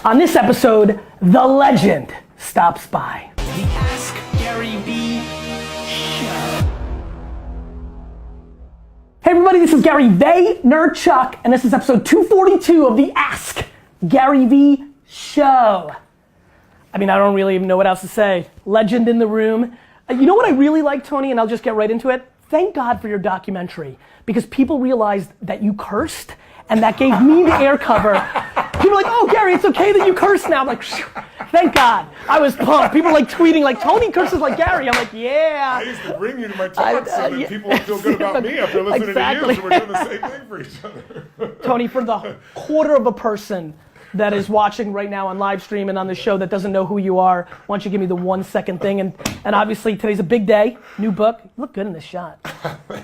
On this episode, the legend stops by. The Ask Gary V Show. Hey everybody, this is Gary Vaynerchuk, and this is episode 242 of the Ask Gary V Show. I mean, I don't really even know what else to say. Legend in the room. You know what I really like, Tony, and I'll just get right into it? Thank God for your documentary, because people realized that you cursed, and that gave me the air cover. People were like, oh, Gary, it's okay that you curse now. I'm like, thank God. I was pumped. People were like tweeting, like, Tony curses like Gary. I'm like, yeah. I used to bring you to my talks so that people would feel good about me after listening to you, so we're doing the same thing for each other. Tony, for the quarter of a person that is watching right now on live stream and on the show that doesn't know who you are, why don't you give me the 1 second thing? And obviously today's a big day, new book. You look good in this shot.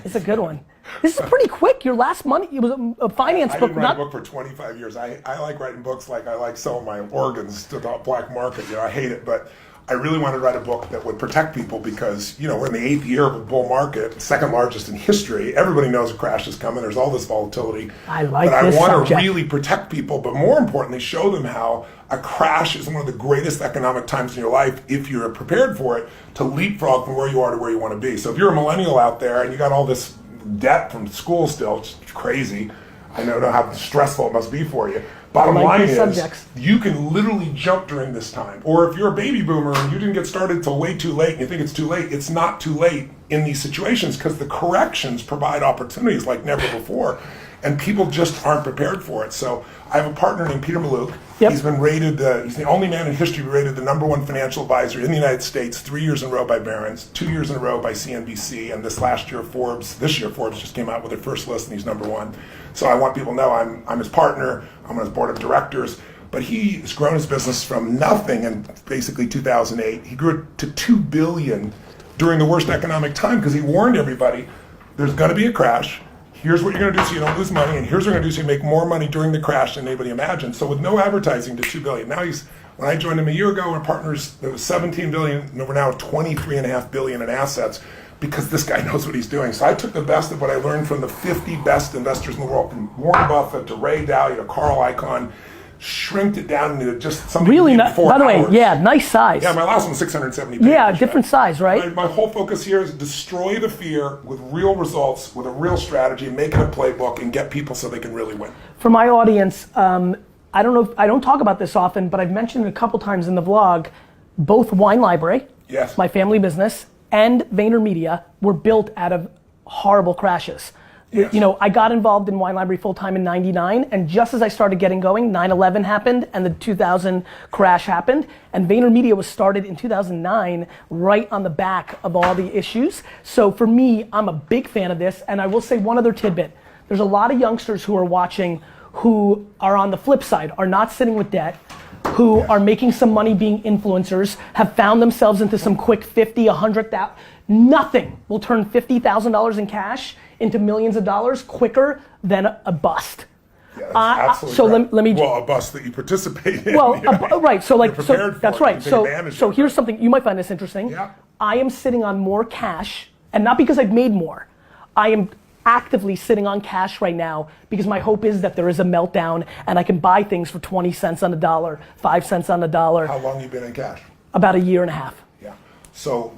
It's a good one. This is pretty quick. Your last money, it was a finance book. I didn't write a book for 25 years. I like writing books like I like selling my organs to the black market. You know, I hate it, but I really wanted to write a book that would protect people because, you know, we're in the 8th year of a bull market, second largest in history. Everybody knows a crash is coming. There's all this volatility. I like but this I want subject. to really protect people, but more importantly, show them how a crash is one of the greatest economic times in your life if you're prepared for it to leapfrog from where you are to where you want to be. So if you're a millennial out there and you got all this debt from school still, it's crazy. I know how stressful it must be for you. Bottom line is, you can literally jump during this time. Or if you're a baby boomer and you didn't get started till way too late and you think it's too late, it's not too late in these situations because the corrections provide opportunities like never before. And people just aren't prepared for it. So I have a partner named Peter Maluk. Yep. He's been rated, he's the only man in history rated the #1 financial advisor in the United States 3 years in a row by Barron's, 2 years in a row by CNBC, and this year Forbes just came out with their first list and he's #1. So I want people to know I'm his partner, I'm on his board of directors, but he's grown his business from nothing in basically 2008. He grew it to $2 billion during the worst economic time because he warned everybody, there's gonna be a crash. Here's what you're going to do so you don't lose money, and here's what you're going to do so you make more money during the crash than anybody imagined. So with no advertising to $2 billion. Now when I joined him a year ago, our partners, there was $17 billion, and we're now at $23.5 billion in assets because this guy knows what he's doing. So I took the best of what I learned from the 50 best investors in the world, from Warren Buffett to Ray Dalio to Carl Icahn, shrinked it down into just something really nice. By the way, hours. Yeah, nice size. Yeah, my last one was 670 pages. Yeah, different size, right? My whole focus here is destroy the fear with real results, with a real strategy, make it a playbook, and get people so they can really win. For my audience, I don't talk about this often, but I've mentioned it a couple times in the vlog. Both Wine Library, yes, my family business, and VaynerMedia were built out of horrible crashes. Yes. You know, I got involved in Wine Library full-time in '99, and just as I started getting going, 9/11 happened, and the 2000 crash happened, and VaynerMedia was started in 2009, right on the back of all the issues. So for me, I'm a big fan of this, and I will say one other tidbit. There's a lot of youngsters who are watching who are on the flip side, are not sitting with debt, who are making some money being influencers, have found themselves into some quick 50, 100,000. Nothing will turn $50,000 in cash into millions of dollars quicker than a bust. Yeah, absolutely. So right. let me. Well, a bust that you participate in. Well, right. So like, so that's right. So here's something you might find this interesting. Yeah. I am sitting on more cash, and not because I've made more. I am actively sitting on cash right now because my hope is that there is a meltdown and I can buy things for 20 cents on the dollar, 5 cents on the dollar. How long have you been in cash? About a year and a half. Yeah. So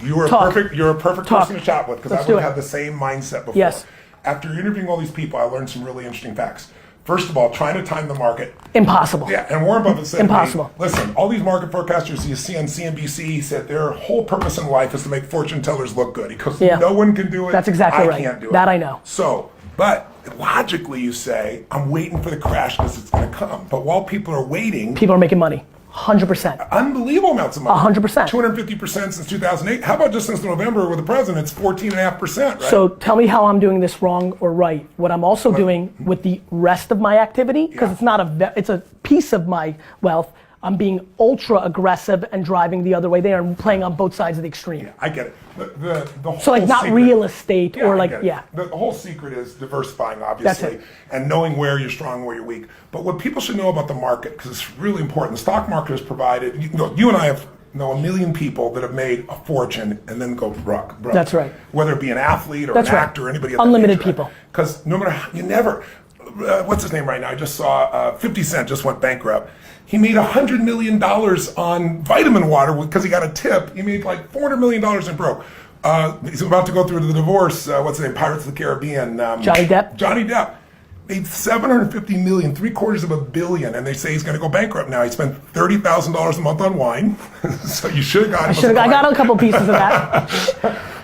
you're a perfect person to chat with because I would have the same mindset before. Yes. After interviewing all these people, I learned some really interesting facts. First of all, trying to time the market. Impossible. Yeah, and Warren Buffett said, impossible. Hey, listen, all these market forecasters you see on CNBC, he said their whole purpose in life is to make fortune tellers look good. Because no one can do it. That's exactly right. I can't do it. That I know. So, but logically you say, I'm waiting for the crash because it's going to come. But while people are waiting. People are making money. 100%. Unbelievable amounts of money. 100%. 250% since 2008. How about just since November with the president? It's 14.5%, right? So tell me how I'm doing this wrong or right. What I'm also doing with the rest of my activity, because it's a piece of my wealth. I'm being ultra aggressive and driving the other way there and playing on both sides of the extreme. Yeah, I get it. The whole so like not secret, real estate or like, yeah. The whole secret is diversifying, obviously, That's it. And knowing where you're strong, where you're weak. But what people should know about the market, because it's really important, the stock market has provided, you and I have know a million people that have made a fortune and then go broke. That's right. Whether it be an athlete or That's an right. actor or anybody. Unlimited people. Because no matter how, you never, what's his name right now? I just saw 50 Cent just went bankrupt. He made $100 million on vitamin water because he got a tip. He made like $400 million and broke. He's about to go through the divorce. What's his name? Pirates of the Caribbean. Johnny Depp. Johnny Depp made $750 million, $750 million, and they say he's going to go bankrupt now. He spent $30,000 a month on wine, so you should have got him. I got a couple pieces of that.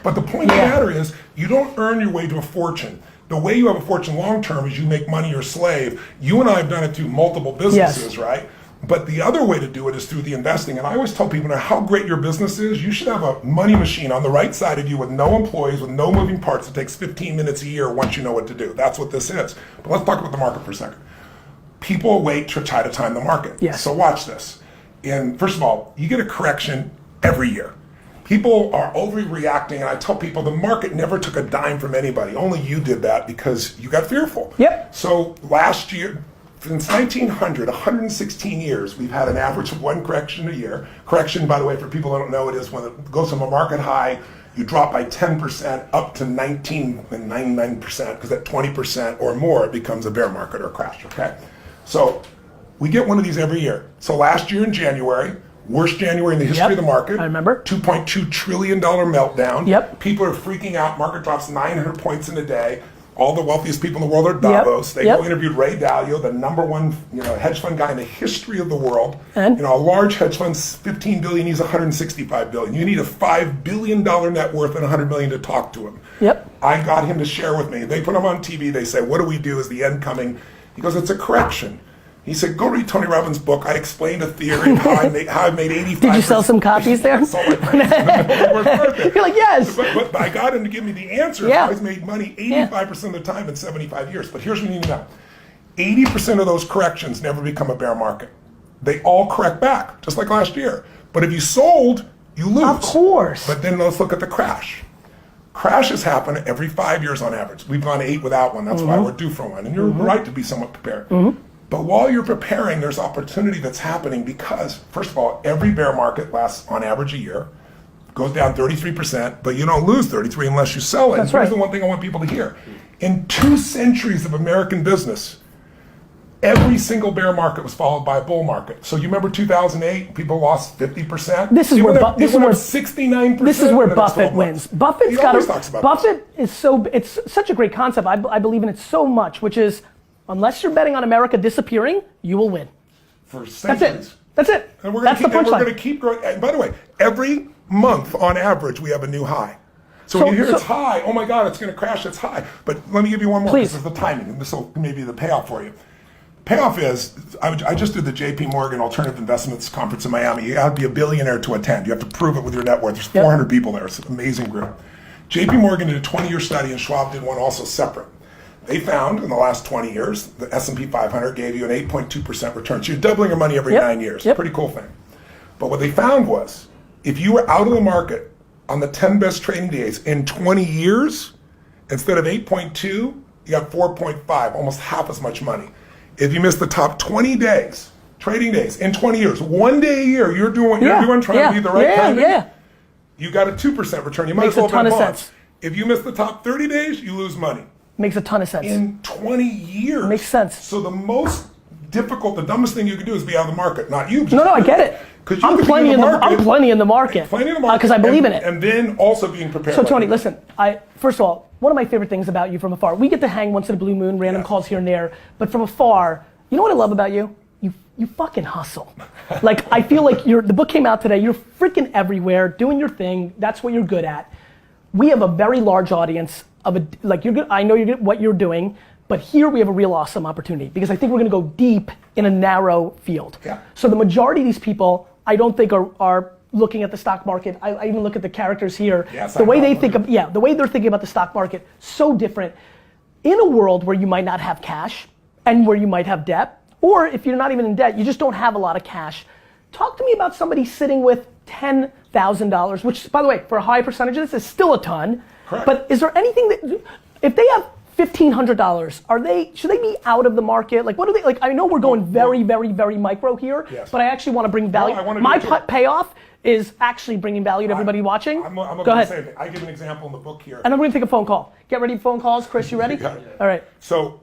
But the point of the matter is, you don't earn your way to a fortune. The way you have a fortune long term is you make money your slave. You and I have done it through multiple businesses, right? But the other way to do it is through the investing. And I always tell people, no matter how great your business is, you should have a money machine on the right side of you with no employees, with no moving parts. It takes 15 minutes a year once you know what to do. That's what this is. But let's talk about the market for a second. People wait to try to time the market. Yes. So watch this. And first of all, you get a correction every year. People are overreacting, and I tell people the market never took a dime from anybody. Only you did that because you got fearful. Yep. So last year, since 1900, 116 years, we've had an average of one correction a year. Correction, by the way, for people who don't know, it is when it goes from a market high, you drop by 10% up to 19.99%, because at 20% or more, it becomes a bear market or a crash, okay? So we get one of these every year. So last year in January, worst January in the history of the market. I remember. $2.2 trillion meltdown. Yep. People are freaking out. Market drops 900 points in a day. All the wealthiest people in the world are Davos. They go interviewed Ray Dalio, the number one hedge fund guy in the history of the world. And? A large hedge fund's $15 billion, he's $165 billion. You need a $5 billion net worth and $100 million to talk to him. Yep. I got him to share with me. They put him on TV. They say, what do we do? Is the end coming? He goes, it's a correction. He said, go read Tony Robbins' book. I explained a theory of how I made 85%. Did you sell some copies there? You're like, yes. But I got him to give me the answer. Yeah. He's made money 85% of the time in 75 years. But here's what you need to know. 80% of those corrections never become a bear market. They all correct back, just like last year. But if you sold, you lose. Of course. But then let's look at the crash. Crashes happen every 5 years on average. We've gone 8 without one. That's why we're due for one. And you're right to be somewhat prepared. But while you're preparing, there's opportunity that's happening because, first of all, every bear market lasts on average a year, goes down 33%, but you don't lose 33 unless you sell it. That's Here's right. the one thing I want people to hear. In 2 centuries of American business, every single bear market was followed by a bull market. So you remember 2008, people lost 50%? This is where 69%. This is where Buffett wins. He always talks about Buffett is it's such a great concept. I believe in it so much, which is, unless you're betting on America disappearing, you will win. For centuries. That's it. And we're That's the punchline. going to keep growing. And by the way, every month on average, we have a new high. So when you hear it's high, oh my God, it's going to crash, it's high. But let me give you one more. Please. This is the timing, and this will maybe the payoff for you. Payoff is, I just did the JP Morgan Alternative Investments Conference in Miami. You have to be a billionaire to attend. You have to prove it with your net worth. There's 400 people there. It's an amazing group. JP Morgan did a 20-year study, and Schwab did one also separate. They found in the last 20 years, the S&P 500 gave you an 8.2% return. So you're doubling your money every 9 years. Pretty cool thing. But what they found was, if you were out of the market on the 10 best trading days in 20 years, instead of 8.2, you got 4.5, almost half as much money. If you missed the top 20 days, trading days, in 20 years, 1 day a year, you're doing what you're doing, trying to be the right timing, you got a 2% return. You might as well bet bonds. If you miss the top 30 days, you lose money. Makes a ton of sense. In 20 years. Makes sense. So the most difficult, the dumbest thing you can do is be out of the market. Not you. No, I get it. I'm plenty in the market. Plenty in the market. Because I believe in it. And then also being prepared. So Tony, listen, first of all, one of my favorite things about you from afar, we get to hang once in a blue moon, random calls here and there, but from afar, you know what I love about you? You fucking hustle. Like, I feel like the book came out today, you're freaking everywhere, doing your thing, that's what you're good at. We have a very large audience you're good, I know you're good at what you're doing, but here we have a real awesome opportunity because I think we're gonna go deep in a narrow field. Yeah. So the majority of these people, I don't think are looking at the stock market. I even look at the characters here. Yeah, the way they think the way they're thinking about the stock market, so different. In a world where you might not have cash and where you might have debt, or if you're not even in debt, you just don't have a lot of cash. Talk to me about somebody sitting with $10,000, which, by the way, for a high percentage of this is still a ton. Correct. But is there anything that, if they have $1,500, should they be out of the market? Like, what do they, like, I know we're going very, very, very micro here, but I actually want to bring value. My payoff is actually bringing value to everybody watching. Go ahead. I give an example in the book here. And I'm going to take a phone call. Get ready for phone calls. Chris, you ready? All right. So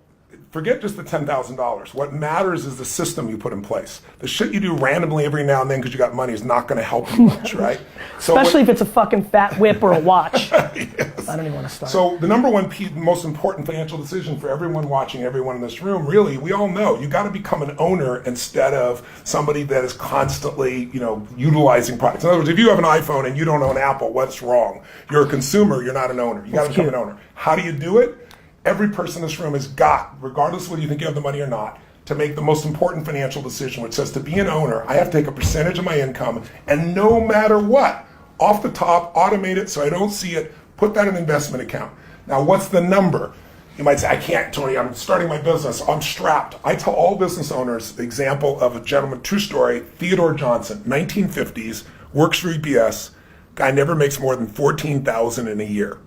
forget just the $10,000. What matters is the system you put in place. The shit you do randomly every now and then because you got money is not going to help you much, right? So especially if it's a fucking fat whip or a watch. Yes. I don't even want to start. So the number one most important financial decision for everyone watching, everyone in this room, really, we all know you got to become an owner instead of somebody that is constantly, utilizing products. In other words, if you have an iPhone and you don't own Apple, what's wrong? You're a consumer, you're not an owner. You got to become an owner. How do you do it? Every person in this room has got, regardless of whether you think you have the money or not, to make the most important financial decision, which says to be an owner, I have to take a percentage of my income, and no matter what, off the top, automate it so I don't see it, put that in an investment account. Now, what's the number? You might say, I can't, Tony, I'm starting my business, I'm strapped. I tell all business owners the example of a gentleman, true story, Theodore Johnson, 1950s, works for UPS, guy never makes more than $14,000 in a year.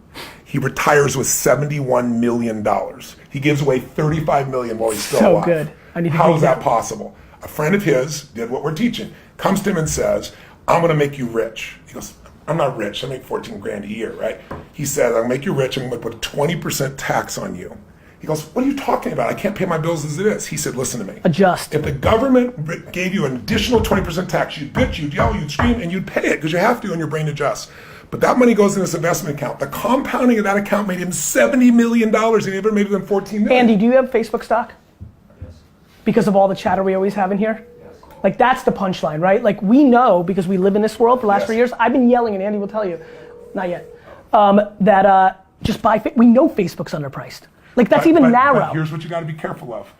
He retires with $71 million. He gives away $35 million while he's still alive. So good. How is that possible? A friend of his did what we're teaching. Comes to him and says, I'm going to make you rich. He goes, I'm not rich. I make 14 grand a year, right? He says, I'm going to make you rich. I'm going to put 20% tax on you. He goes, what are you talking about? I can't pay my bills as it is. He said, listen to me. Adjust. If the government gave you an additional 20% tax, you'd bitch, you'd yell, you'd scream, and you'd pay it because you have to and your brain adjusts. But that money goes in this investment account. The compounding of that account made him $70 million and he never made them $14 million. Andy, do you have Facebook stock? Yes. Because of all the chatter we always have in here? Yes. Like that's the punchline, right? Like we know, because we live in this world for the last 3 years, I've been yelling, and Andy will tell you, not yet, that just buy, we know Facebook's underpriced. Like that's narrow. But here's what you gotta be careful of.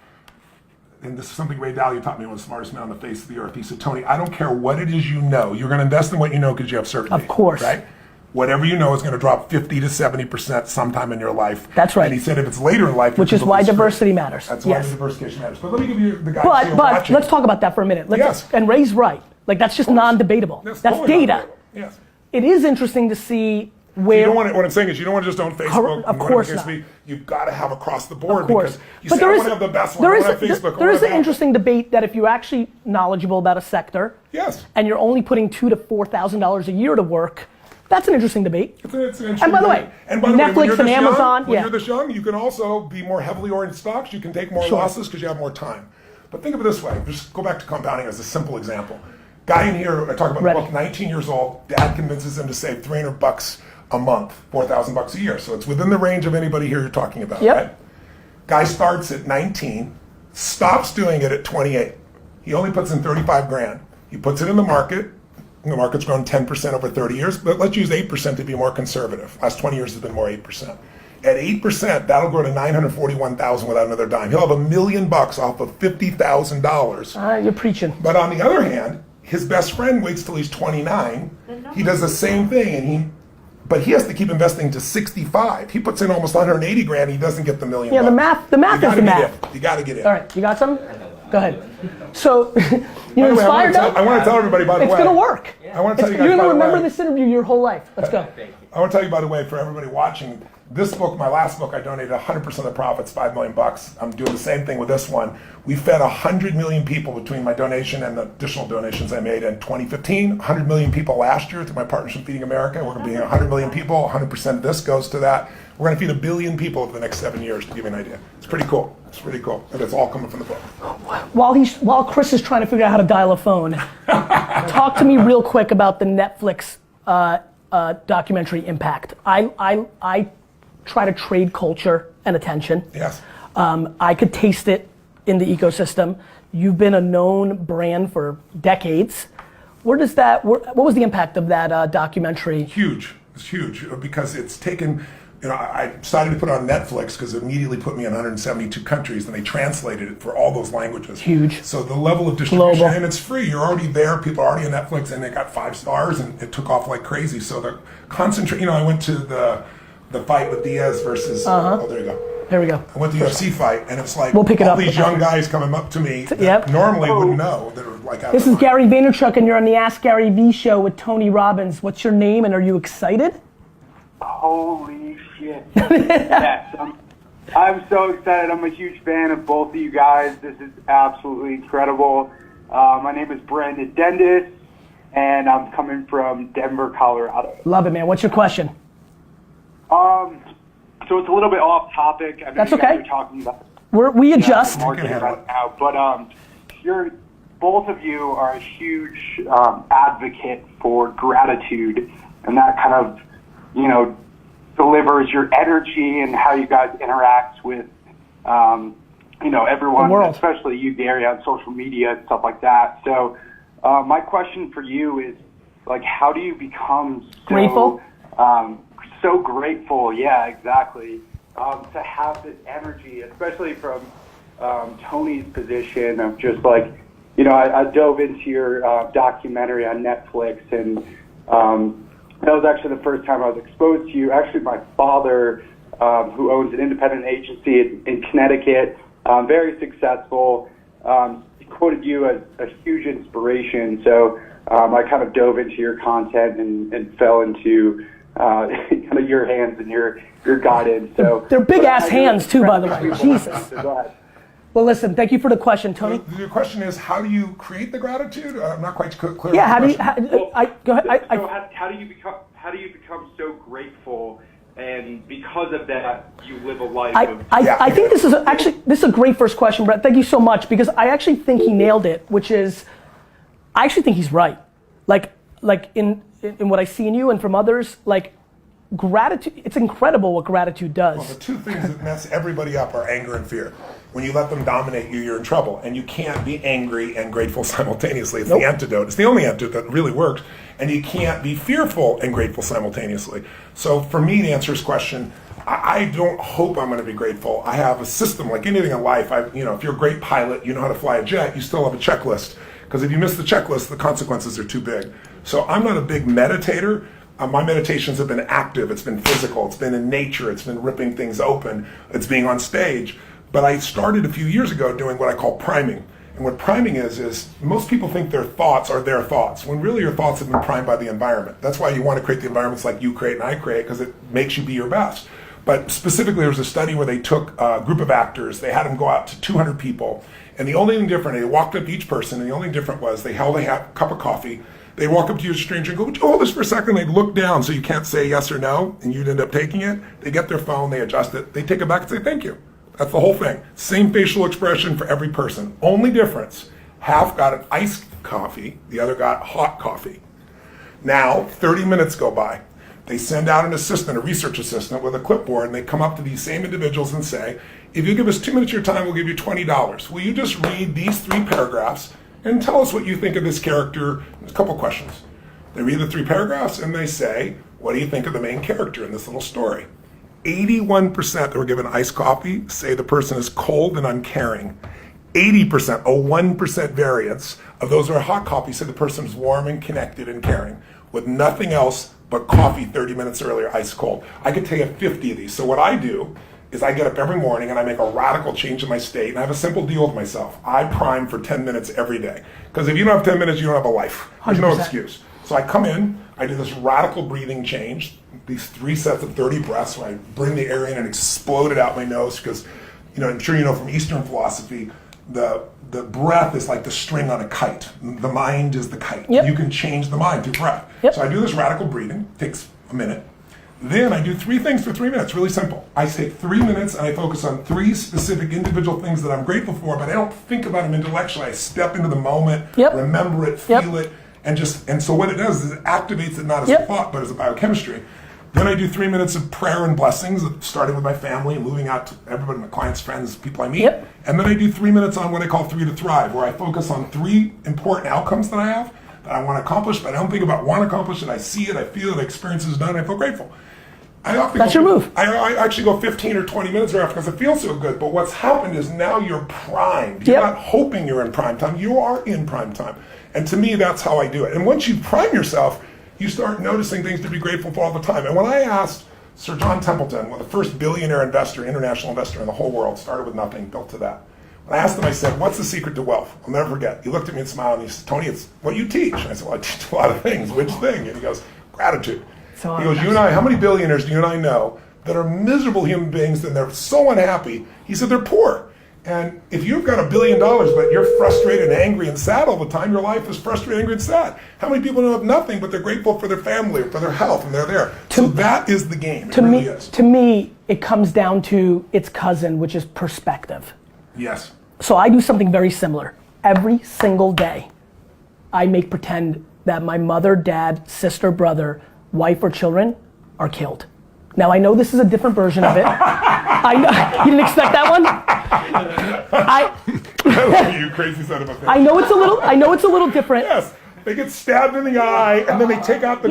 And this is something Ray Dalio taught me, one of the smartest men on the face of the earth. He said, Tony, I don't care what it is you know. You're going to invest in what you know because you have certainty. Of course. Right? Whatever you know is going to drop 50 to 70% sometime in your life. That's right. And he said if it's later in life, which is why diversity matters. That's why diversification matters. But let me give you the guys But watching. let's talk about that for a minute. Yes. And Ray's right. Like that's just non-debatable. That's totally data. non-debatable. Yes. It is interesting to see where. So you don't want what I'm saying is you don't want to just own Facebook. Of course not. You've got to have across the board. Of course. Because you say, I want to have the best one. I want to have Facebook. There is an interesting debate that if you're actually knowledgeable about a sector, yes, and you're only putting $2,000 to $4,000 a year to work, that's an interesting debate. It's an interesting and by the way, Netflix and Amazon, when you're this young, you can also be more heavily oriented stocks. You can take more losses because you have more time. But think of it this way. Just go back to compounding as a simple example. Guy in here, I talk about the book, 19 years old, dad convinces him to save $300 a month, $4,000 a year. So it's within the range of anybody here you're talking about, right? Guy starts at 19, stops doing it at 28. He only puts in 35 grand. He puts it in the market. The market's grown 10% over 30 years, but let's use 8% to be more conservative. Last 20 years has been more 8%. At 8%, that'll grow to $941,000 without another dime. He'll have $1 million off of $50,000. You're preaching. But on the other hand, his best friend waits till he's 29. He does the same thing, but he has to keep investing to 65. He puts in almost 180 grand. He doesn't get the $1 million. Yeah, the math is the math. You got to get in. All right, you got some? Go ahead. So, you're inspired now? I want to tell everybody, by the way. It's going to work. I want to tell you guys, you're going to remember way, this interview your whole life. Let's go. I want to tell you, by the way, for everybody watching, this book, my last book, I donated 100% of the profits, $5 million. I'm doing the same thing with this one. We fed 100 million people between my donation and the additional donations I made in 2015. 100 million people last year through my partnership Feeding America. We're going to be 100 million people. 100% of this goes to that. We're going to feed 1 billion people over the next 7 years, to give you an idea. It's pretty cool. It's pretty cool. And it's all coming from the book. While Chris is trying to figure out how to dial a phone, talk to me real quick about the Netflix documentary Impact. I try to trade culture and attention. Yes. I could taste it in the ecosystem. You've been a known brand for decades. What was the impact of that documentary? Huge. It's huge because it's taken, I decided to put it on Netflix because it immediately put me in 172 countries and they translated it for all those languages. Huge. So the level of distribution, global. and it's free. You're already there. People are already on Netflix and they got 5 stars and it took off like crazy. So the I went to the fight with Diaz versus, oh, there you go. There we go. I went to the UFC fight, and it's like we'll pick it all up. these young guys coming up to me that normally wouldn't know. That are like, this is Gary Vaynerchuk, and you're on the Ask Gary V show with Tony Robbins. What's your name, and are you excited? Holy shit. Yes, I'm so excited. I'm a huge fan of both of you guys. This is absolutely incredible. My name is Brandon Dendis, and I'm coming from Denver, Colorado. Love it, man. What's your question? So it's a little bit off topic. I mean, That's you guys okay. are talking about We adjust. More right now, but you're both of you are a huge advocate for gratitude, and that kind of, you know, delivers your energy and how you guys interact with, you know, everyone, especially you, Gary, on social media and stuff like that. So my question for you is, like, how do you become so grateful? So grateful, yeah, exactly, to have this energy, especially from Tony's position of just like, you know, I dove into your documentary on Netflix, and that was actually the first time I was exposed to you. Actually, my father, who owns an independent agency in Connecticut, very successful, he quoted you as a huge inspiration. So I kind of dove into your content and fell into kind of your hands and your guidance. So they're big ass hands too, by the way. Jesus. So go ahead. Well, listen, thank you for the question, Tony. Your question is, how do you create the gratitude? I'm not quite clear. Yeah, how do you? Go ahead. So how do you become so grateful, and because of that, you live a life of? I think this is a great first question, Brett. Thank you so much, because I actually think he nailed it, which is, I actually think he's right. Like in what I see in you and from others, like, gratitude, it's incredible what gratitude does. Well, the two things that mess everybody up are anger and fear. When you let them dominate you, you're in trouble. And you can't be angry and grateful simultaneously. It's the antidote. It's the only antidote that really works. And you can't be fearful and grateful simultaneously. So for me, to answer his question, I don't hope I'm going to be grateful. I have a system like anything in life. If you're a great pilot, you know how to fly a jet, you still have a checklist. Because if you miss the checklist, the consequences are too big. So I'm not a big meditator. My meditations have been active, it's been physical, it's been in nature, it's been ripping things open, it's being on stage. But I started a few years ago doing what I call priming. And what priming is most people think their thoughts are their thoughts, when really your thoughts have been primed by the environment. That's why you want to create the environments like you create and I create, because it makes you be your best. But specifically, there was a study where they took a group of actors, they had them go out to 200 people, and the only thing different, they walked up to each person, and the only different was they held a cup of coffee. They walk up to you as a stranger and go, would you hold this for a second? They look down so you can't say yes or no, and you'd end up taking it. They get their phone, they adjust it, they take it back and say thank you. That's the whole thing. Same facial expression for every person. Only difference, half got an iced coffee, the other got hot coffee. Now, 30 minutes go by. They send out an assistant, a research assistant with a clipboard, and they come up to these same individuals and say, if you give us 2 minutes of your time, we'll give you $20. Will you just read these 3 paragraphs and tell us what you think of this character? There's a couple questions. They read the 3 paragraphs and they say, what do you think of the main character in this little story? 81% that were given iced coffee say the person is cold and uncaring. 80%, a 1% variance of those who are hot coffee say the person is warm and connected and caring, with nothing else but coffee 30 minutes earlier, ice cold. I could tell you 50 of these. So what I do is I get up every morning and I make a radical change in my state, and I have a simple deal with myself. I prime for 10 minutes every day. Because if you don't have 10 minutes, you don't have a life. There's 100%. No excuse. So I come in, I do this radical breathing change, these 3 sets of 30 breaths where I bring the air in and explode it out my nose, because, I'm sure you know from Eastern philosophy, the breath is like the string on a kite. The mind is the kite. Yep. You can change the mind through breath. Yep. So I do this radical breathing, takes a minute. Then I do 3 things for 3 minutes, really simple. I take 3 minutes and I focus on 3 specific individual things that I'm grateful for, but I don't think about them intellectually. I step into the moment, remember it, feel it, and so what it does is it activates it not as a thought, but as a biochemistry. Then I do 3 minutes of prayer and blessings, starting with my family and moving out to everybody, my clients, friends, people I meet. Yep. And then I do 3 minutes on what I call 3 to Thrive, where I focus on 3 important outcomes that I have, that I want to accomplish, but I don't think about want to accomplish it. I see it, I feel it, I experience it is done, I feel grateful. That's your move. I actually go 15 or 20 minutes after because it feels so good, but what's happened is now you're primed. You're not hoping you're in prime time, you are in prime time. And to me, that's how I do it. And once you prime yourself, you start noticing things to be grateful for all the time. And when I asked Sir John Templeton, the first billionaire investor, international investor in the whole world, started with nothing, built to that. When I asked him, I said, what's the secret to wealth? I'll never forget. He looked at me and smiled, and he said, Tony, it's what you teach. And I said, well, I teach a lot of things. Which thing? And he goes, gratitude. He goes, you and I, how many billionaires do you and I know that are miserable human beings and they're so unhappy? He said, they're poor. And if you've got $1 billion, but you're frustrated and angry and sad all the time, your life is frustrated, angry, and sad. How many people have nothing, but they're grateful for their family, or for their health, and they're there? So that is the game. To me, it comes down to its cousin, which is perspective. Yes. So I do something very similar. Every single day, I make pretend that my mother, dad, sister, brother, wife, or children are killed. Now I know this is a different version of it. I know, you didn't expect that one? I love you, crazy son of a bitch. I know it's a little different. Yes. They get stabbed in the eye, and then they take out the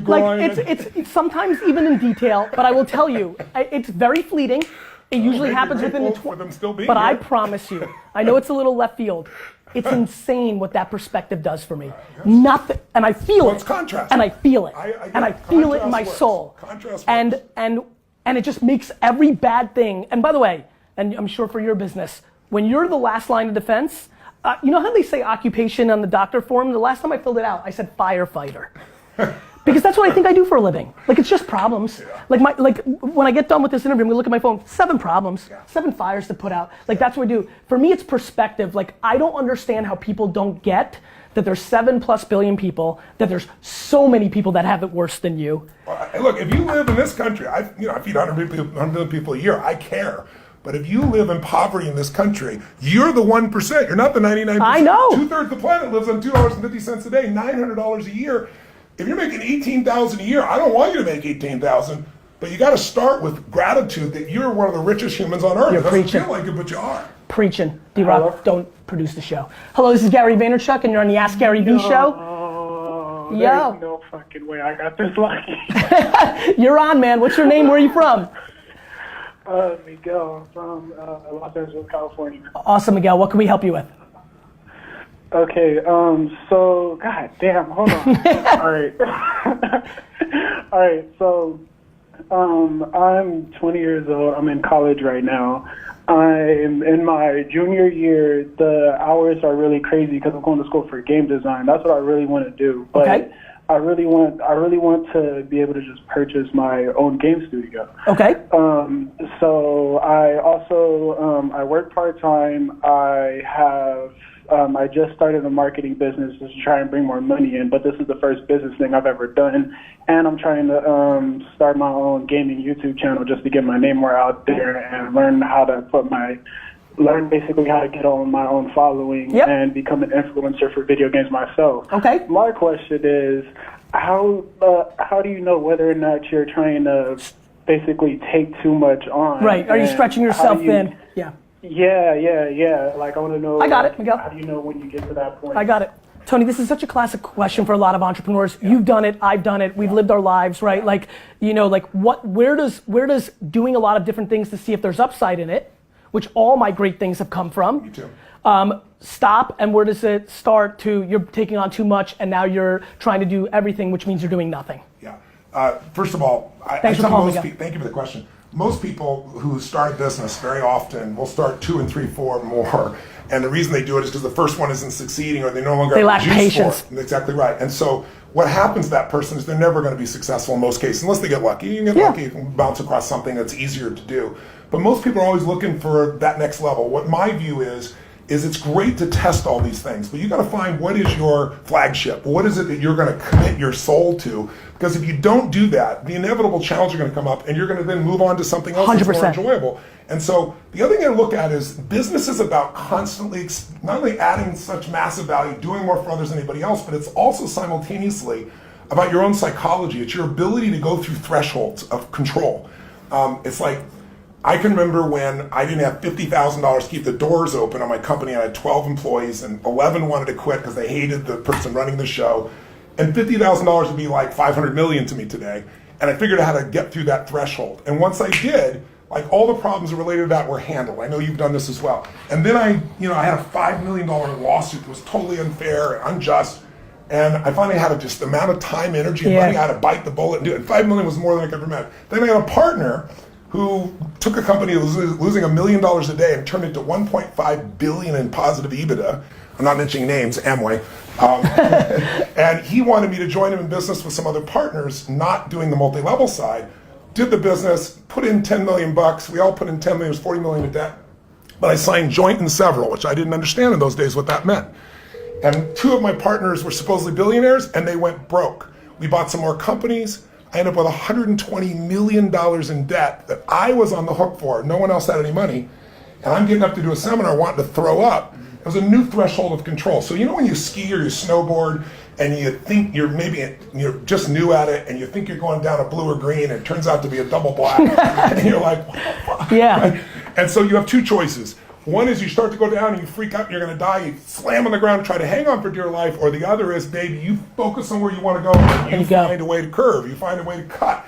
groin. Like it's sometimes even in detail, but I will tell you, it's very fleeting. It usually happens within the for them still being But here. I promise you, I know it's a little left field. It's insane what that perspective does for me. Nothing, and I feel it. It's contrast. And I feel it. And I feel it in my soul. Contrast and works. and it just makes every bad thing. And by the way, and I'm sure for your business, when you're the last line of defense, you know how they say occupation on the doctor form? The last time I filled it out, I said firefighter. Because that's what I think I do for a living. Like, it's just problems. Yeah. Like when I get done with this interview, I'm gonna look at my phone, 7 problems, 7 fires to put out. Like, that's what I do. For me, it's perspective. Like, I don't understand how people don't get that there's 7+ billion people, that there's so many people that have it worse than you. Look, if you live in this country, I feed 100 million people a year. I care. But if you live in poverty in this country, you're the 1%. You're not the 99%. I know. 2/3 of the planet lives on $2.50 a day, $900 a year. If you're making $18,000 a year, I don't want you to make $18,000, but you got to start with gratitude that you're one of the richest humans on earth. You're It doesn't preaching. feel like it, but you are. Preaching. D-Rock, don't produce the show. Hello, this is Gary Vaynerchuk, and you're on the Ask Gary Vee show. Oh, Yo. there's no fucking way I got this lucky. You're on, man. What's your name? Where are you from? Miguel from Los Angeles, California. Awesome, Miguel. What can we help you with? Okay, so, god damn, hold on. Alright. Alright, so, I'm 20 years old. I'm in college right now. I'm in my junior year. The hours are really crazy because I'm going to school for game design. That's what I really want to do. But Okay. I really want to be able to just purchase my own game studio. Okay. So I also I work part-time. I just started a marketing business just to try and bring more money in, but this is the first business thing I've ever done. And I'm trying to start my own gaming YouTube channel just to get my name more out there and learn basically how to get on my own following and become an influencer for video games myself. Okay. My question is, how do you know whether or not you're trying to basically take too much on? Right. Are you stretching yourself thin? Yeah. Yeah. Like, I want to know. I got it, Miguel. How do you know when you get to that point? I got it. Tony, this is such a classic question for a lot of entrepreneurs. You've done it, I've done it, we've lived our lives, right? Like, where does doing a lot of different things to see if there's upside in it, which all my great things have come from. Me too. Stop, and where does it start to you're taking on too much and now you're trying to do everything, which means you're doing nothing? Yeah. First of all, Thanks for calling, Miguel. thank you for the question. Most people who start a business very often will start 2 and 3, 4 more. And the reason they do it is because the first one isn't succeeding or they no longer They have lack the juice patience. for it. Exactly right. And so what happens to that person is they're never going to be successful in most cases, unless they get lucky. You can get lucky, you can bounce across something that's easier to do. But most people are always looking for that next level. What my view is it's great to test all these things, but you got to find what is your flagship. What is it that you're going to commit your soul to? Because if you don't do that, the inevitable challenges are going to come up, and you're going to then move on to something else that's more 100%. enjoyable. And so the other thing I look at is business is about constantly not only adding such massive value, doing more for others than anybody else, but it's also simultaneously about your own psychology. It's your ability to go through thresholds of control. It's like, I can remember when I didn't have $50,000 to keep the doors open on my company. I had 12 employees and 11 wanted to quit because they hated the person running the show. And $50,000 would be like 500 million to me today. And I figured out how to get through that threshold. And once I did, like all the problems related to that were handled. I know you've done this as well. And then I had a $5 million lawsuit that was totally unfair and unjust. And I finally had just the amount of time, energy, and money I had to bite the bullet and do it. And $5 million was more than I could ever imagine. Then I had a partner who took a company that was losing $1 million a day and turned it to 1.5 billion in positive EBITDA. I'm not mentioning names, Amway. And he wanted me to join him in business with some other partners, not doing the multi-level side. Did the business, put in 10 million bucks. We all put in 10 million, it was 40 million in debt. But I signed joint and several, which I didn't understand in those days what that meant. And 2 of my partners were supposedly billionaires and they went broke. We bought some more companies. I ended up with $120 million in debt that I was on the hook for. No one else had any money. and I'm getting up to do a seminar wanting to throw up. It was a new threshold of control. So you know when you ski or you snowboard and you think you're just new at it and you think you're going down a blue or green and it turns out to be a double black and you're like, what the fuck? Yeah. And so you have two choices. One is you start to go down and you freak out and you're going to die. You slam on the ground and try to hang on for dear life. Or the other is, baby, you focus on where you want to go and you find a way to curve. You find a way to cut.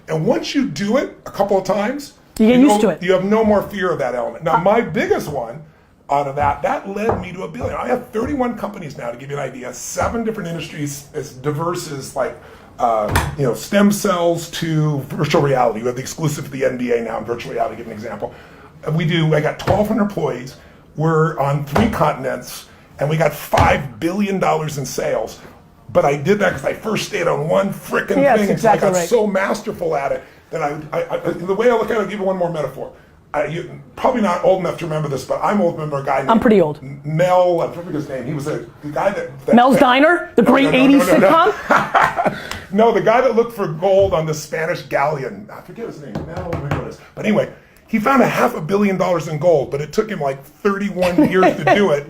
And once you do it a couple of times, you get used to it. You have no more fear of that element. Now, my biggest one out of that led me to $1 billion. I have 31 companies now, to give you an idea, 7 different industries as diverse as like, stem cells to virtual reality. We have the exclusive to the NBA now in virtual reality, to give an example. I got 1,200 employees. We're on 3 continents, and we got $5 billion in sales. But I did that because I first stayed on one frickin' thing, and I got so masterful at it that the way I look at it, I'll give you one more metaphor. You're probably not old enough to remember this, but I'm old. Remember a guy named I'm pretty old. Mel, I forget his name. He was the guy that Mel's Diner, the great 80s sitcom? No, the guy that looked for gold on the Spanish galleon. I forget his name. Mel, whatever it is. But anyway, he found $500 million in gold, but it took him like 31 years to do it.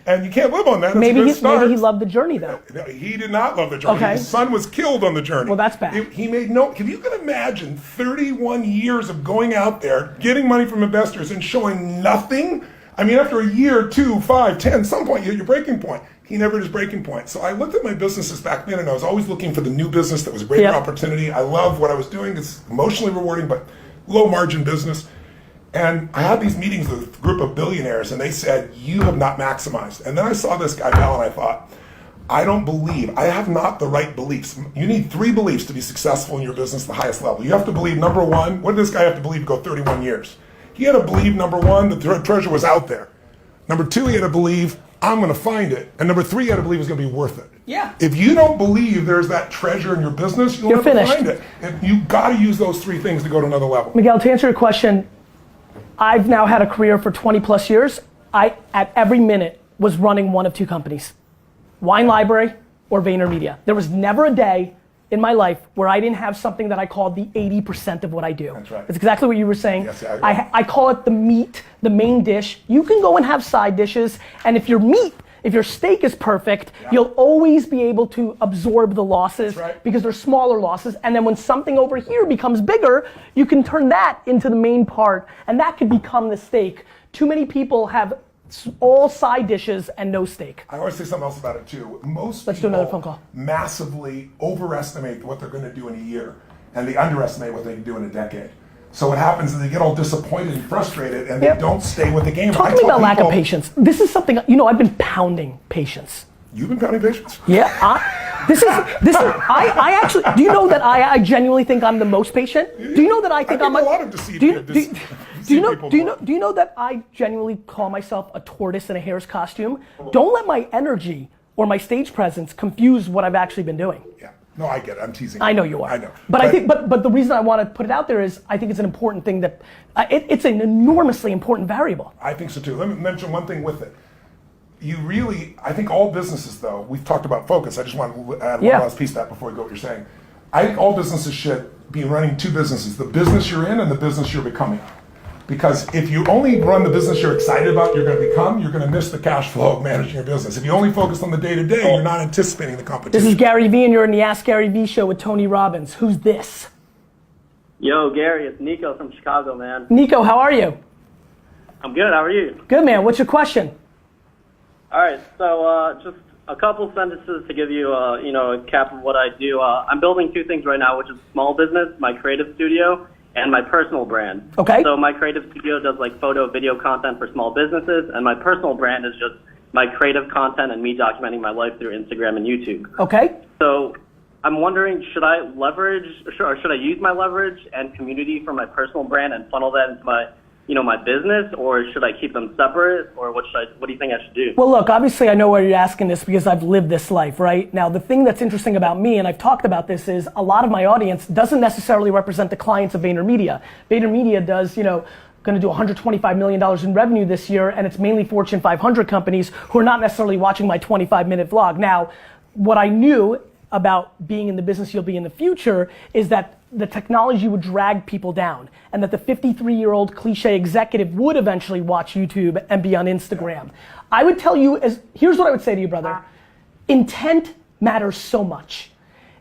And you can't live on that. Maybe he loved the journey, though. No, he did not love the journey. Okay. His son was killed on the journey. Well, that's bad. If you can imagine 31 years of going out there, getting money from investors and showing nothing. I mean, after a year, 2, 5, 10, some point, you hit your breaking point. He never hit his breaking point. So I looked at my businesses back then, and I was always looking for the new business that was a greater opportunity. I love what I was doing. It's emotionally rewarding, but low margin business. And I had these meetings with a group of billionaires, and they said, you have not maximized. And then I saw this guy, Mel, and I thought, I have not the right beliefs. You need 3 beliefs to be successful in your business at the highest level. You have to believe, number 1, what did this guy have to believe to go 31 years? He had to believe, number 1, that the treasure was out there. Number 2, he had to believe, I'm going to find it. And number 3, he had to believe it's going to be worth it. Yeah. If you don't believe there's that treasure in your business, you'll never find it. And you've got to use those 3 things to go to another level. Miguel, to answer your question, I've now had a career for 20 plus years. I, at every minute, was running one of 2 companies. Wine Library or VaynerMedia. There was never a day in my life where I didn't have something that I called the 80% of what I do. That's right. It's exactly what you were saying. Yes, I call it the meat, the main dish. You can go and have side dishes, and if your steak is perfect, you'll always be able to absorb the losses because they're smaller losses. And then when something over here becomes bigger, you can turn that into the main part, and that could become the steak. Too many people have all side dishes and no steak. I always say something else about it too. Let's do another phone call. Massively overestimate what they're going to do in a year, and they underestimate what they can do in a decade. So what happens is they get all disappointed and frustrated, and they don't stay with the game. Talk to me about lack of patience. This is something, I've been pounding patience. You've been pounding patience? Yeah. I actually, do you know that I genuinely think I'm the most patient? Do you know that I think I'm a lot of deceived do you know that I genuinely call myself a tortoise in a hare's costume? Don't let my energy or my stage presence confuse what I've actually been doing. Yeah. No, I get it. I'm teasing. I know you are. I know. But I think, but the reason I want to put it out there is I think it's an important thing that it's an enormously important variable. I think so too. Let me mention one thing with it. I think all businesses though, we've talked about focus. I just want to add one last piece to that before we go what you're saying. I think all businesses should be running 2 businesses, the business you're in and the business you're becoming. Because if you only run the business you're excited about, you're going to become, you're going to miss the cash flow of managing your business. If you only focus on the day-to-day, you're not anticipating the competition. This is Gary Vee, and you're in the Ask Gary Vee show with Tony Robbins. Who's this? Yo, Gary, it's Nico from Chicago, man. Nico, how are you? I'm good, how are you? Good, man. What's your question? All right, so just a couple sentences to give you, a cap of what I do. I'm building 2 things right now, which is small business, my creative studio, and my personal brand. Okay. So my creative studio does like photo, video content for small businesses, and my personal brand is just my creative content and me documenting my life through Instagram and YouTube. Okay. So I'm wondering, should I use my leverage and community for my personal brand and funnel that into my, my business, or should I keep them separate, or what do you think I should do? Well, look, obviously I know why you're asking this because I've lived this life, right? Now, the thing that's interesting about me, and I've talked about this, is a lot of my audience doesn't necessarily represent the clients of VaynerMedia. VaynerMedia does, going to do $125 million in revenue this year, and it's mainly Fortune 500 companies who are not necessarily watching my 25-minute vlog. Now, what I knew about being in the business you'll be in the future is that the technology would drag people down, and that the 53-year-old cliche executive would eventually watch YouTube and be on Instagram. I would tell you, here's what I would say to you, brother. Intent matters so much.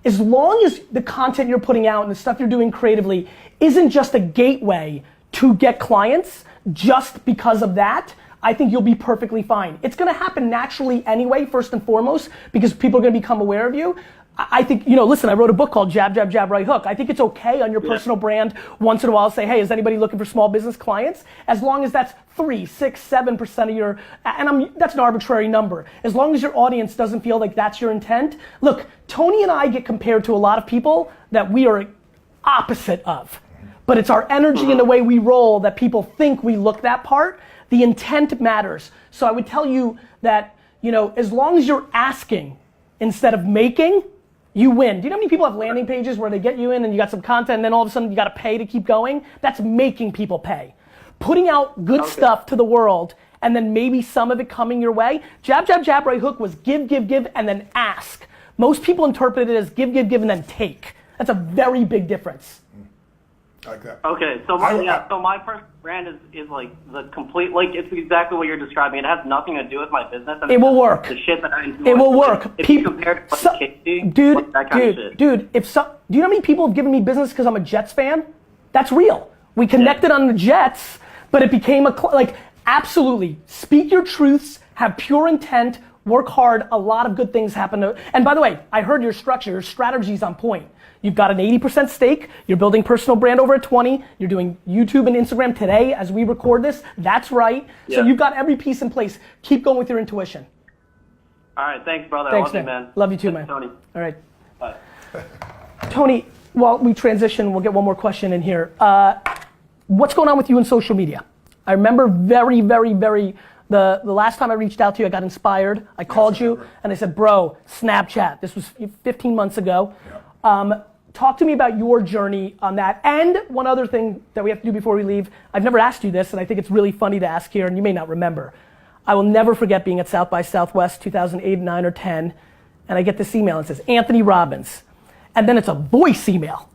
As long as the content you're putting out and the stuff you're doing creatively isn't just a gateway to get clients, just because of that, I think you'll be perfectly fine. It's gonna happen naturally anyway, first and foremost, because people are gonna become aware of you. I think, listen, I wrote a book called Jab, Jab, Jab, Right Hook. I think it's okay on your personal brand once in a while to say, hey, is anybody looking for small business clients? As long as that's 3, 6, 7% of your, and that's an arbitrary number. As long as your audience doesn't feel like that's your intent. Look, Tony and I get compared to a lot of people that we are opposite of. But it's our energy and the way we roll that people think we look that part. The intent matters. So I would tell you that, as long as you're asking instead of making, you win. Do you know how many people have landing pages where they get you in and you got some content and then all of a sudden you got to pay to keep going? That's making people pay. Putting out good stuff to the world and then maybe some of it coming your way. Jab, jab, jab, right hook was give, give, give, and then ask. Most people interpret it as give, give, give, and then take. That's a very big difference. Like that. Okay, so my personal brand is like the complete, like it's exactly what you're describing. It has nothing to do with my business. It will work. The shit that I enjoy. It will work. If you compare it to like Casey, dude, that kind of shit. Dude, do you know how many people have given me business because I'm a Jets fan? That's real. We connected on the Jets, but it became absolutely. Speak your truths, have pure intent, work hard, a lot of good things happen. And by the way, I heard your strategy's on point. You've got an 80% stake, you're building personal brand over at 20, you're doing YouTube and Instagram today as we record this, that's right. So you've got every piece in place. Keep going with your intuition. All right, thanks brother, Thanks, I love you, man. Love you too, Thanks, man. Tony. All right. Bye. Tony, while we transition, we'll get one more question in here. What's going on with you in social media? I remember very, very, the last time I reached out to you, I got inspired. I called you and I said, bro, Snapchat. This was 15 months ago. Talk to me about your journey on that. And one other thing that we have to do before we leave, I've never asked you this and I think it's really funny to ask here and you may not remember. I will never forget being at South by Southwest 2008, 9, or 10 and I get this email and it says, Anthony Robbins. And then it's a voice email.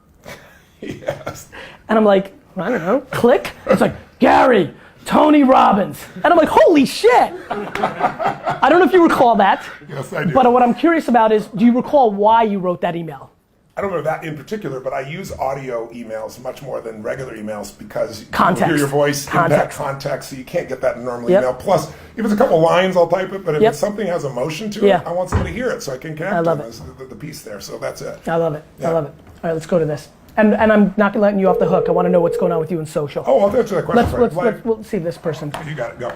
Yes. And I'm like, I don't know, click. It's like, Gary, Tony Robbins. And I'm like, holy shit. I don't know if you recall that. Yes, I do. But what I'm curious about is, do you recall why you wrote that email? I don't remember that in particular, but I use audio emails much more than regular emails because Context. you hear your voice, impact context, so you can't get that in normal email. Plus, if it's a couple lines, I'll type it, but if it's something has emotion to it, I want somebody to hear it so I can connect the piece there. So that's it. I love it. I love it. All right, let's go to this. And I'm not letting you off the hook. I want to know what's going on with you in social. Oh, I'll answer that question. Let's see this person. You got it, go.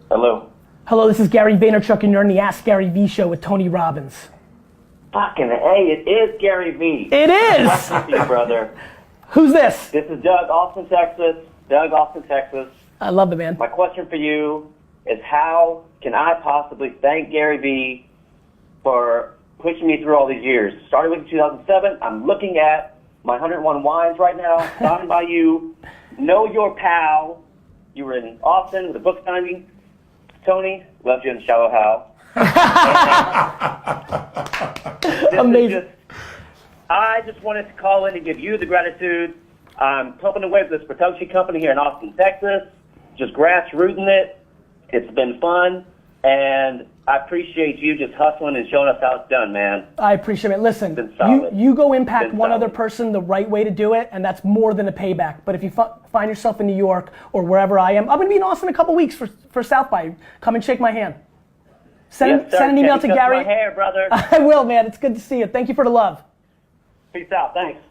Hello. Hello, this is Gary Vaynerchuk and you're on the Ask Gary V show with Tony Robbins. Fucking A, it is Gary V. It is! Thank you, brother. Who's this? This is Doug, Austin, Texas. I love the man. My question for you is how can I possibly thank Gary V for pushing me through all these years? Started with 2007. I'm looking at my 101 wines right now, signed by you. Know your pal. You were in Austin with a book signing. Tony, loved you in Shallow Hal. Amazing. I just wanted to call in and give you the gratitude. I'm pumping away with this production company here in Austin, Texas. Just grassrooting it. It's been fun. And I appreciate you just hustling and showing us how it's done, man. I appreciate it. Listen, solid. you go impact one solid. other person the right way to do it, and that's more than a payback. But if you find yourself in New York or wherever I am, I'm going to be in Austin in a couple weeks for South by. Come and shake my hand. Send an email to Gary. My hair, brother. I will, man. It's good to see you. Thank you for the love. Peace out. Thanks.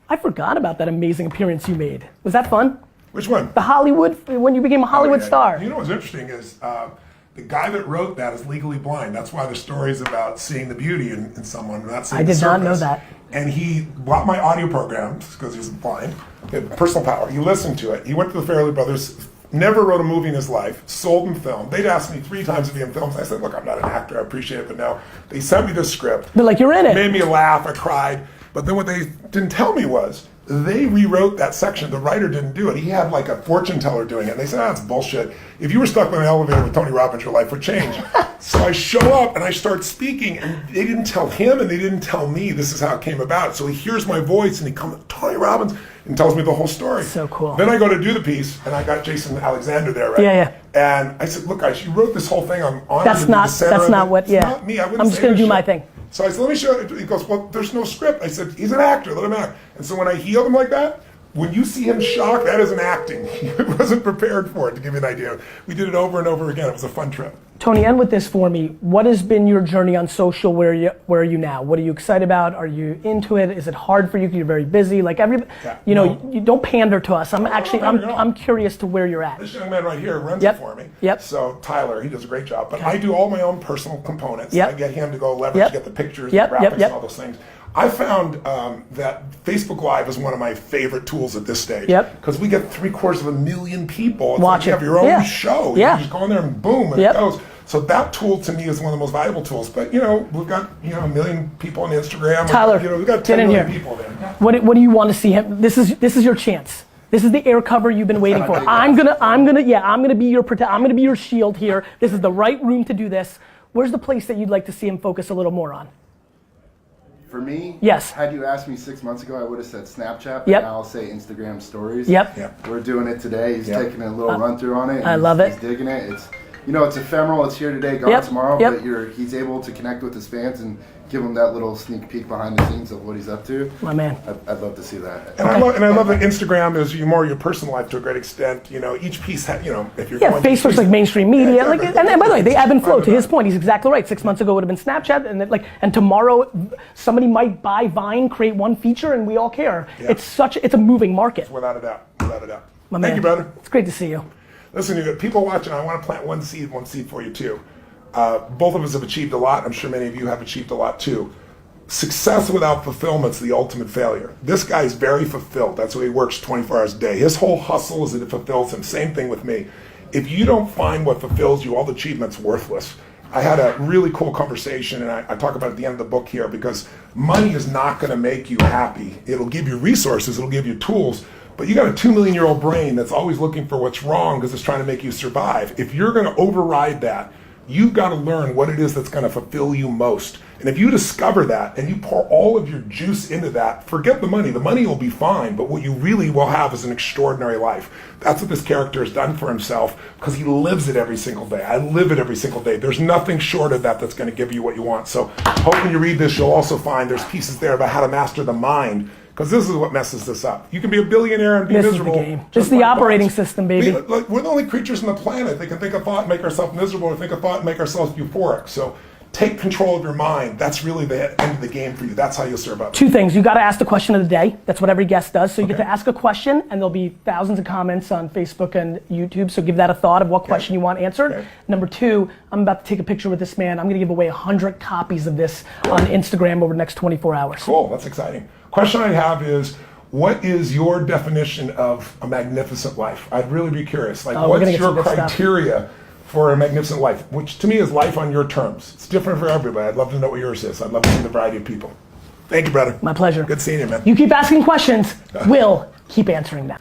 I forgot about that amazing appearance you made. Was that fun? Which one? The Hollywood, when you became a Hollywood star. You know what's interesting is the guy that wrote that is legally blind. That's why the story is about seeing the beauty in someone, not seeing the surface. I did not know that. And he bought my audio programs because he's blind. He had personal power. He listened to it. He went to the Farrelly Brothers. Never wrote a movie in his life, sold in film. They'd asked me 3 times to be in films. I said, look, I'm not an actor, I appreciate it, but no. They sent me the script. They're like, you're in it. Made me laugh, I cried. But then what they didn't tell me was, They rewrote that section. The writer didn't do it. He had like a fortune teller doing it. And they said, that's bullshit. If you were stuck in an elevator with Tony Robbins, your life would change. So I show up and I start speaking, and they didn't tell him and they didn't tell me this is how it came about. So he hears my voice and he comes, Tony Robbins, and tells me the whole story. So cool. Then I go to do the piece, and I got Jason Alexander there, right? Yeah. And I said, look, guys, you wrote this whole thing. I'm honored That's to be not. the center That's of not it. what. It's Yeah. not me. I wouldn't I'm just say gonna this do my shit. thing. So I said, let me show you. He goes, well, there's no script. I said, he's an actor. Let him act. And so when I healed him like that, when you see him shocked, that isn't acting. He wasn't prepared for it, to give you an idea. We did it over and over again. It was a fun trip. Tony, end with this for me. What has been your journey on social? Where are you now? What are you excited about? Are you into it? Is it hard for you because you're very busy? Like you don't pander to us. I'm curious to where you're at. This young man right here runs it for me. Yep. So Tyler, he does a great job. But I do all my own personal components. Yep. I get him to go leverage, get the pictures, the graphics, and all those things. I found that Facebook Live is one of my favorite tools at this stage. Because we get 750,000 people. It's like you have your own show. You just go in there and boom, and it goes. So that tool to me is one of the most valuable tools. But we've got 1 million people on Instagram. Tyler, we've got 10 million people there. What do you want to see him? This is your chance. This is the air cover you've been waiting for. I'm gonna be your shield here. This is the right room to do this. Where's the place that you'd like to see him focus a little more on? For me, yes. Had you asked me 6 months ago, I would have said Snapchat, but now I'll say Instagram stories. We're doing it today. He's taking a little run through on it. I love it. He's digging it. It's ephemeral. It's here today, gone tomorrow. But he's able to connect with his fans and give him that little sneak peek behind the scenes of what he's up to. My man. I'd love to see that. And I love that Instagram is more your personal life to a great extent. Each piece, if you're going Facebook's like mainstream media. And by the way, they ebb and flow. To his point, he's exactly right. 6 months ago would have been Snapchat, and tomorrow somebody might buy Vine, create one feature, and we all care. It's a moving market. Without a doubt. My man. Thank you, brother. It's great to see you. Listen, you got people watching. I want to plant one seed for you too. Both of us have achieved a lot. I'm sure many of you have achieved a lot too. Success without fulfillment is the ultimate failure. This guy is very fulfilled. That's why he works 24 hours a day. His whole hustle is that it fulfills him. Same thing with me. If you don't find what fulfills you, all the achievement's worthless. I had a really cool conversation, and I talk about it at the end of the book here, because money is not going to make you happy. It'll give you resources. It'll give you tools. But you got a 2 million year old brain that's always looking for what's wrong because it's trying to make you survive. If you're going to override that, you've got to learn what it is that's going to fulfill you most. And if you discover that and you pour all of your juice into that, forget the money. The money will be fine, but what you really will have is an extraordinary life. That's what this character has done for himself, because he lives it every single day. I live it every single day. There's nothing short of that that's going to give you what you want. So hope when you read this, you'll also find there's pieces there about how to master the mind, because this is what messes this up. You can be a billionaire and be miserable. This is the game. This is the operating system, baby. We're the only creatures on the planet that can think a thought and make ourselves miserable, or think a thought and make ourselves euphoric. So take control of your mind. That's really the end of the game for you. That's how you'll serve others. 2 things. You got to ask the question of the day. That's what every guest does. So you get to ask a question, and there'll be thousands of comments on Facebook and YouTube. So give that a thought of what question you want answered. Number 2, I'm about to take a picture with this man. I'm going to give away 100 copies of this on Instagram over the next 24 hours. Cool. That's exciting. Question I have is, what is your definition of a magnificent life? I'd really be curious. What's your criteria for a magnificent life? Which to me is life on your terms. It's different for everybody. I'd love to know what yours is. I'd love to see the variety of people. Thank you, brother. My pleasure. Good seeing you, man. You keep asking questions, we'll keep answering them.